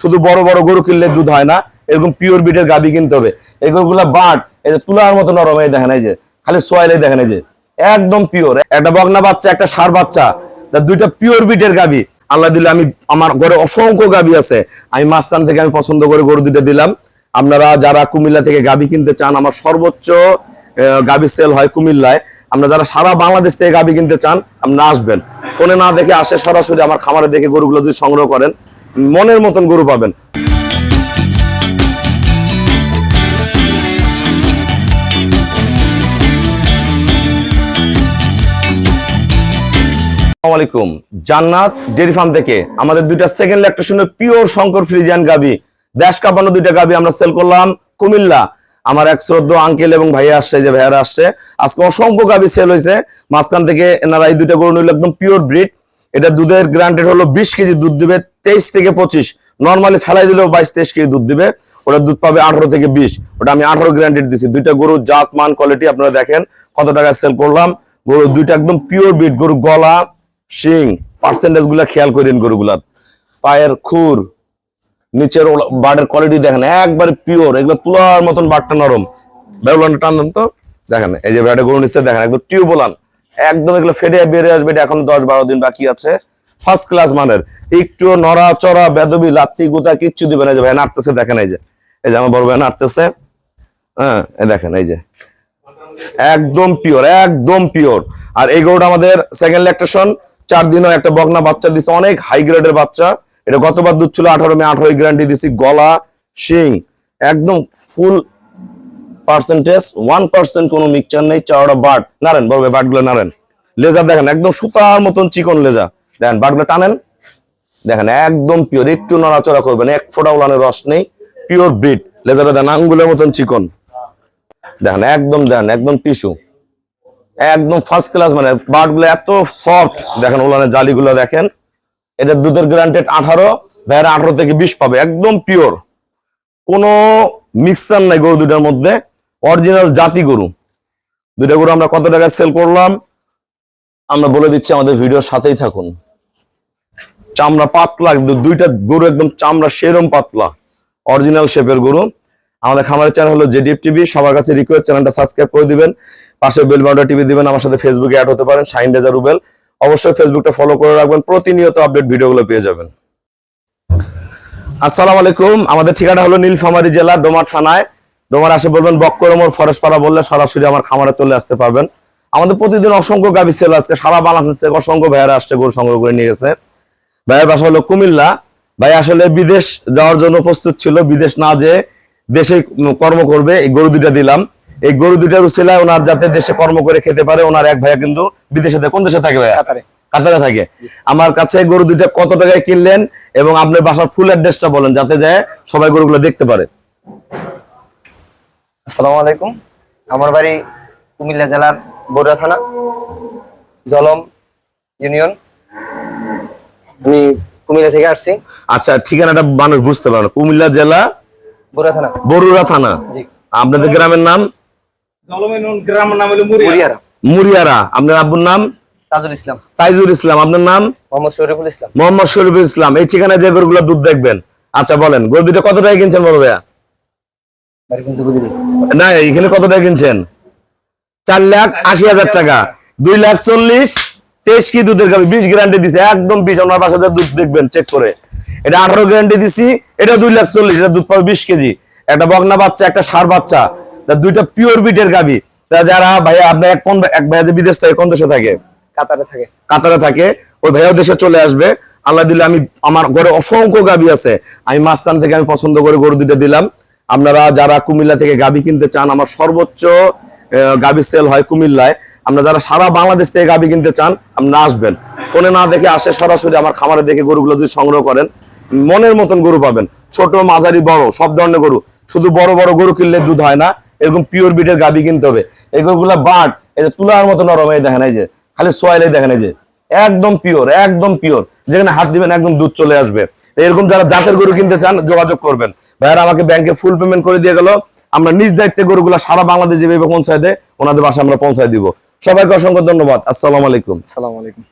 শুধু বড় বড় গরু কিনলে দুধ হয় না, এরকম পিওর বিটের গাভী কিনতে হবে। এই গরুগুলা বাট এই যে তুলার মতো নরম, এই দেখেন, এই যে খালি সোয়াইলে দেখেন, এই যে একদম পিওর। একটা বকনা বাচ্চা, একটা ষাঁড় বাচ্চা, দুইটা পিওর বিটের গাভী আল্লাহ দিলে। আমি আমার ঘরে অসংখ্য গাভী আছে, আমি মাঝখান থেকে আমি পছন্দ করে গরু দুইটা দিলাম। আপনারা যারা কুমিল্লা থেকে গাভী কিনতে চান, আমার সর্বোচ্চ গাভী সেল হয় কুমিল্লায়। আমরা যারা সারা বাংলাদেশ থেকে গাভী কিনতে চান, আপনারা আসবেন, ফোনে না দেখে আসে সরাসরি আমার খামারে দেখে গরুগুলো যদি সংগ্রহ করেন, মনের মতন গরু পাবেন। আসসালামু আলাইকুম, জান্নাত ডেয়ারি ফার্ম থেকে আমাদের দুইটা সেকেন্ড ল্যাকটেশনের পিওর শঙ্কর ফ্রিজিয়ান গাভী, দেশ কাঁপানো দুইটা গাভী আমরা সেল করলাম কুমিল্লা। আমার এক শ্রদ্ধ আঙ্কেল এবং ভাইয়া আসছে, যে ভাইয়ারা আসছে, আজকে অসংখ্য গাভী সেল হয়েছে। মাঝখান থেকে এনারা এই দুইটা গরু নিল একদম পিওর ব্রিড। এটা দুধের গ্রান্টেড হলো 20 কেজি দুধ দিবে, 23 থেকে 25, নর্মালি ফেলাই দিলেও 22-23 কেজি দুধ দিবে। ওটা দুধ পাবে 18 থেকে 20, ওটা আমি 18 গ্রান্টেড দিছি। দুইটা গরুর জাত মান কোয়ালিটি আপনারা দেখেন কত টাকা সেল করলাম। গরু দুইটা একদম পিওর ব্রিড। গরু গলা, শিং, পার্সেন্টেজ গুলা খেয়াল করেন, গরুগুলার পায়ের খুর, নিচের বাটের কোয়ালিটি দেখেন একবারে পিওর। এগুলো তুলার মতন বাটটা নরম। বেরোলানটা টান তো দেখেন, এই যে ব্যাটে গরু নিচ্ছে দেখেন, একদম টিউবলান একদম। এগুলো ফেটে বেরিয়ে আসবে, এটা এখন 10-12 দিন বাকি আছে। ফার্স্ট ক্লাস মানের, একটু নড়া চড়া বেদবি লাত্তি গুতা কিচ্ছু দিবে না। যে ভাই নাড়তেছে দেখেন, এই যে আমার বড় ভাই নাড়তেছে, হ্যাঁ দেখেন, এই যে একদম পিওর, একদম পিওর। আর এই গরুটা আমাদের সেকেন্ড ল্যাকটেশন, 4 দিনও একটা বকনা বাচ্চা দিচ্ছে, অনেক হাই গ্রেডের বাচ্চা। এটা গতবার দুধ ছিল 18, আমি 18 গ্যারান্টি দিছি। গলা, শিং একদম ফুল পার্সেন্টেজ, 1% কোনো মিক্সচার নেই। চাওড়া বাট, নারেন বলবে বাটগুলো নারেন। লেজা দেখেন একদম সুতার মতন চিকন লেজা, দেখেন বাটগুলো টানেন, দেখেন একদম পিওর। একটু নড়াচড়া করবেন, এক ফোঁটা উলানের রস নেই, পিওর ব্রিড। লেজাটা দেন আঙ্গুলের মতন চিকন, দেখেন একদম, দেন একদম টিস্যু, একদম ফার্স্ট ক্লাস। মানে বাটগুলো এত সফট, দেখেন উলানের জালিগুলো দেখেন। এটা দুধের গ্যারান্টেড 18, ভাইয়েরা 18 থেকে 20 পাবে, একদম পিওর, কোনো মিক্সচার নাই গরু দুইটার মধ্যে, অরিজিনাল জাতি গরু। দুইটা গরু আমরা কত টাকায় সেল করলাম আমরা বলে দিচ্ছি, আমাদের ভিডিওর সাথেই থাকুন। চামড়া পাতলা, দুইটা গরু একদম চামড়া সেরম পাতলা, অরিজিনাল শেপের গরু। আমাদের খামারের চ্যানেল হলো জেডিএফ টিভি। সবার কাছে রিকোয়েস্ট, চ্যানেলটা সাবস্ক্রাইব করে দিবেন, পাশে বেল বাটনটা টিপে দিবেন। আমার সাথে ফেসবুকে অ্যাড হতে পারেন, শাহিন রেজা রুবেল। অবশ্যই ফেসবুকটা ফলো করে রাখবেন, প্রতিনিয়ত আপডেট ভিডিওগুলো পেয়ে যাবেন। আসসালামু আলাইকুম, আমাদের ঠিকানা হলো নীলফামারী জেলা, ডোমার থানায়। ডোমার আসে বলবেন বক্করমোর ফরেশপাড়া বললে সরাসরি আমার খামারে চলে আসতে পারবেন। আমাদের প্রতিদিন অসংখ্য গাভী সেল, আজকে সারা বাংলাদেশ থেকে অসংখ্য ভাইয়ারা আসছে, গরু সংগ্রহ করে নিয়ে গেছে। ভাইয়ের বাসা হলো কুমিল্লা। ভাই আসলে বিদেশ যাওয়ার জন্য প্রস্তুত ছিল, বিদেশ না যেয়ে দেশে কর্ম করবে। এই গরু দুইটা দিলাম, এই গরু দুইটার উছিলায় ওনার যাতে দেশে কর্ম করে খেতে পারে। ওনার এক ভাইয়া কিন্তু বিদেশে থাকে। কোন দেশে থাকে ভাইয়া? কাতারে থাকে। আমার কাছে গরু দুইটা কত টাকায় কিনলেন এবং আপনার বাসার ফুল অ্যাড্রেসটা বলেন, যাতে যায় সবাই গরুগুলো দেখতে পারে। আসসালামু আলাইকুম, আমার বাড়ি কুমিল্লা জেলার বরুড়া থানা, জলম ইউনিয়ন। আমি কুমিল্লা থেকে আসছি। আচ্ছা, ঠিকানাটা মানুষ বুঝতে পারলো, কুমিল্লা জেলা বরুড়া থানা। বরুড়া থানা। আপনাদের গ্রামের নাম? জলম ইউনিয়ন, গ্রামের নাম হলো মুরিয়ারা। মুরিয়ারা। আপনার আব্বুর নাম? তাজুল ইসলাম। তাইজুল ইসলাম। আপনার নাম? মোহাম্মদ শরীফুল ইসলাম। মোহাম্মদ শরীফুল ইসলাম। এই ঠিকানায় যে গরুগুলো দুধ দেখবেন। আচ্ছা বলেন, গরু দুটো কত টাকা কিনছেন বড় ভাইয়া? বাড়ি কিন্তু বুঝিনি না, এখানে কত টাকা কিনছেন? 4,80,000 টাকা। 2,40,000, 23 কি দুধের গাভী, 20 গ্যারান্টি দিছে, একদম 20। আপনার বাসাতে দুধ দেখবেন চেক করে। এটা 18 গ্যারান্টি দিছি, এটা 2,40,000, এটা দুধ পাবে 20 কেজি। একটা বকনা বাচ্চা, একটা ষাঁড় বাচ্চা, দুইটা পিওর বিটের গাভী। যারা ভাইয়া আপনার এক ভাইয়া যে বিদেশ থাকে, কোন দেশে থাকে? কাতারে থাকে। কাতারে থাকে। ওই ভাইয়াও দেশে চলে আসবে আল্লাহ দিলে। আমি আমার ঘরে অসংখ্য গাভী আছে, আমি মাঝখান থেকে আমি পছন্দ করে গরু দুটো দিলাম। আপনারা যারা কুমিল্লা থেকে গাভী কিনতে চান, আমার সর্বোচ্চ গাভী সেল হয় কুমিল্লায়। আমরা যারা সারা বাংলাদেশ থেকে গাভী কিনতে চান, আপনারা আসবেন, ফোনে না দেখে আসে সরাসরি আমার খামারে দেখে গরুগুলো যদি সংগ্রহ করেন, মনের মতন গরু পাবেন। ছোট, মাঝারি, বড় সব ধরনের গরু। শুধু বড় বড় গরু কিনলে দুধ হয় না, এরকম পিওর বিটের গাভী কিনতে হবে। এই গরুগুলা বাট এই যে তুলার মতো নরম, এই দেখেন, এই যে খালি সোয়াইলে দেখেন, এই যে একদম পিওর, একদম পিওর। যেখানে হাত দিবেন একদম দুধ চলে আসবে। এরকম যারা জাতের গরু কিনতে চান যোগাযোগ করবেন। ভাইয়ারা আমাকে ব্যাংকে ফুল পেমেন্ট করে দিয়ে গেল, আমরা নিজ দায়িত্বে গরুগুলা সারা বাংলাদেশ যেভাবে পৌঁছায় দেয়, ওনাদের বাসায় আমরা পৌঁছায় দিব। সবাইকে অসংখ্য ধন্যবাদ। আসসালামু আলাইকুম। আসসালামু আলাইকুম।